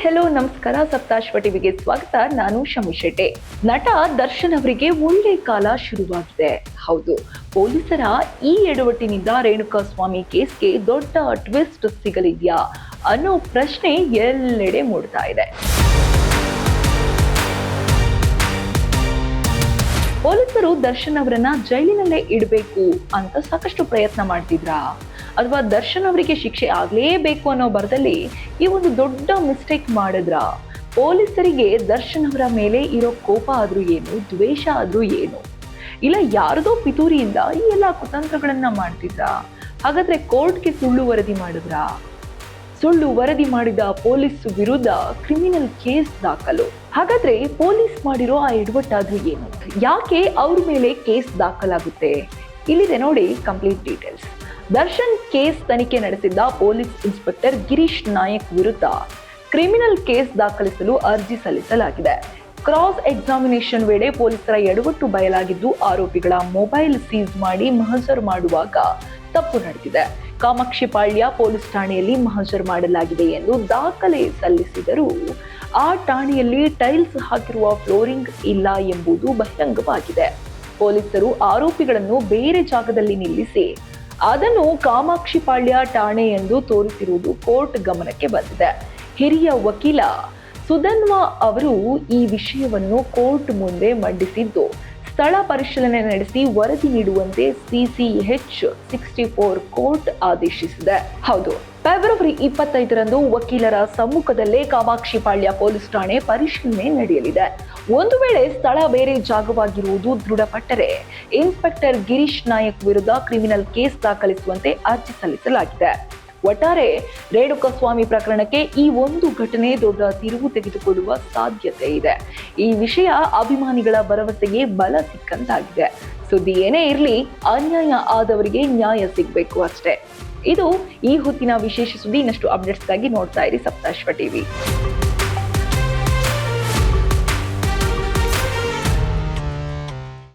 Hello ನಮಸ್ಕಾರ. ಸಪ್ತಾಶ್ವ ಟಿವಿಗೆ ಸ್ವಾಗತ. ನಾನು ಶಮಿ ಶೆಟ್ಟಿ. ನಟ ದರ್ಶನ್ ಅವರಿಗೆ ಒಳ್ಳೆ ಕಾಲ ಶುರುವಾಗಿದೆ. ಹೌದು, ಪೊಲೀಸರ ಈ ಎಡವಟ್ಟಿನಿಂದ ರೇಣುಕಾಸ್ವಾಮಿ ಕೇಸ್ಗೆ ದೊಡ್ಡ ಟ್ವಿಸ್ಟ್ ಸಿಗಲಿದೆಯಾ ಅನ್ನೋ ಪ್ರಶ್ನೆ ಎಲ್ಲೆಡೆ ಮೂಡ್ತಾ ಇದೆ. ಪೊಲೀಸರು ದರ್ಶನ್ ಅವರನ್ನ ಜೈಲಿನಲ್ಲೇ ಇಡಬೇಕು ಅಂತ ಸಾಕಷ್ಟು ಪ್ರಯತ್ನ ಮಾಡ್ತಿದ್ರಾ, ಅಥವಾ ದರ್ಶನ್ ಅವರಿಗೆ ಶಿಕ್ಷೆ ಆಗ್ಲೇಬೇಕು ಅನ್ನೋ ಬರದಲ್ಲಿ ಈ ಒಂದು ದೊಡ್ಡ ಮಿಸ್ಟೇಕ್ ಮಾಡಿದ್ರ? ಪೊಲೀಸರಿಗೆ ದರ್ಶನ್ ಅವರ ಮೇಲೆ ಇರೋ ಕೋಪ ಆದ್ರೂ ಏನು, ದ್ವೇಷ ಆದ್ರೂ ಏನು, ಇಲ್ಲ ಯಾರದೋ ಪಿತೂರಿಯಿಂದ ಈ ಎಲ್ಲ ಕುತಂತ್ರಗಳನ್ನ ಮಾಡ್ತಿದ್ರ? ಹಾಗಾದ್ರೆ ಕೋರ್ಟ್ಗೆ ಸುಳ್ಳು ವರದಿ ಮಾಡಿದ್ರ? ಸುಳ್ಳು ವರದಿ ಮಾಡಿದ ಪೊಲೀಸ್ ವಿರುದ್ಧ ಕ್ರಿಮಿನಲ್ ಕೇಸ್ ದಾಖಲು. ಹಾಗಾದ್ರೆ ಪೊಲೀಸ್ ಮಾಡಿರೋ ಆ ಎಡವಟ್ಟಾದ್ರೂ ಏನು? ಯಾಕೆ ಅವ್ರ ಮೇಲೆ ಕೇಸ್ ದಾಖಲಾಗುತ್ತೆ? ಇಲ್ಲಿದೆ ನೋಡಿ ಕಂಪ್ಲೀಟ್ ಡೀಟೇಲ್ಸ್. ದರ್ಶನ್ ಕೇಸ್ ತನಿಖೆ ನಡೆಸಿದ್ದ ಪೊಲೀಸ್ ಇನ್ಸ್ಪೆಕ್ಟರ್ ಗಿರೀಶ್ ನಾಯಕ್ ವಿರುದ್ಧ ಕ್ರಿಮಿನಲ್ ಕೇಸ್ ದಾಖಲಿಸಲು ಅರ್ಜಿ ಸಲ್ಲಿಸಲಾಗಿದೆ. ಕ್ರಾಸ್ ಎಕ್ಸಾಮಿನೇಷನ್ ವೇಳೆ ಪೊಲೀಸರ ಎಡವಟ್ಟು ಬಯಲಾಗಿದ್ದು, ಆರೋಪಿಗಳ ಮೊಬೈಲ್ ಸೀಸ್ ಮಾಡಿ ಮಹಜರ್ ಮಾಡುವಾಗ ತಪ್ಪು ನಡೆದಿದೆ. ಕಾಮಾಕ್ಷಿಪಾಳ್ಯ ಪೊಲೀಸ್ ಠಾಣೆಯಲ್ಲಿ ಮಹಜರ್ ಮಾಡಲಾಗಿದೆ ಎಂದು ದಾಖಲೆ ಸಲ್ಲಿಸಿದರೂ ಆ ಠಾಣೆಯಲ್ಲಿ ಟೈಲ್ಸ್ ಹಾಕಿರುವ ಫ್ಲೋರಿಂಗ್ ಇಲ್ಲ ಎಂಬುದು ಬಹಿರಂಗವಾಗಿದೆ. ಪೊಲೀಸರು ಆರೋಪಿಗಳನ್ನು ಬೇರೆ ಜಾಗದಲ್ಲಿ ನಿಲ್ಲಿಸಿ ಅದನ್ನು ಕಾಮಾಕ್ಷಿಪಾಳ್ಯ ಠಾಣೆ ಎಂದು ತೋರಿಸಿರುವುದು ಕೋರ್ಟ್ ಗಮನಕ್ಕೆ ಬಂದಿದೆ. ಹಿರಿಯ ವಕೀಲ ಸುಧನ್ವಾ ಅವರು ಈ ವಿಷಯವನ್ನು ಕೋರ್ಟ್ ಮುಂದೆ ಮಂಡಿಸಿದ್ದು, ಸ್ಥಳ ಪರಿಶೀಲನೆ ನಡೆಸಿ ವರದಿ ನೀಡುವಂತೆ CCH 64 ಕೋರ್ಟ್ ಆದೇಶಿಸಿದೆ. ಹೌದು, ಫೆಬ್ರವರಿ 25ರಂದು ವಕೀಲರ ಸಮ್ಮುಖದಲ್ಲೇ ಕಾಮಾಕ್ಷಿಪಾಳ್ಯ ಪೊಲೀಸ್ ಠಾಣೆ ಪರಿಶೀಲನೆ ನಡೆಯಲಿದೆ. ಒಂದು ವೇಳೆ ಸ್ಥಳ ಬೇರೆ ಜಾಗವಾಗಿರುವುದು ದೃಢಪಟ್ಟರೆ ಇನ್ಸ್ಪೆಕ್ಟರ್ ಗಿರೀಶ್ ನಾಯಕ್ ವಿರುದ್ಧ ಕ್ರಿಮಿನಲ್ ಕೇಸ್ ದಾಖಲಿಸುವಂತೆ ಅರ್ಜಿ ಸಲ್ಲಿಸಲಾಗಿದೆ. ಒಟ್ಟಾರೆ ರೇಣುಕಾಸ್ವಾಮಿ ಪ್ರಕರಣಕ್ಕೆ ಈ ಒಂದು ಘಟನೆ ದೊಡ್ಡ ತಿರುವು ತೆಗೆದುಕೊಳ್ಳುವ ಸಾಧ್ಯತೆ ಇದೆ. ಈ ವಿಷಯ ಅಭಿಮಾನಿಗಳ ಭರವಸೆಗೆ ಬಲ ಸಿಕ್ಕಂತಾಗಿದೆ. ಸುದ್ದಿ ಏನೇ ಇರಲಿ, ಅನ್ಯಾಯ ಆದವರಿಗೆ ನ್ಯಾಯ ಸಿಗಬೇಕು ಅಷ್ಟೇ. ಇದು ಈ ಹೊತ್ತಿನ ವಿಶೇಷ ಸುದ್ದಿ. ಇನ್ನಷ್ಟು ಅಪ್ಡೇಟ್ಸ್ಗಾಗಿ ನೋಡ್ತಾ ಇರಿ ಸಪ್ತಾಶ್ವ ಟಿವಿ.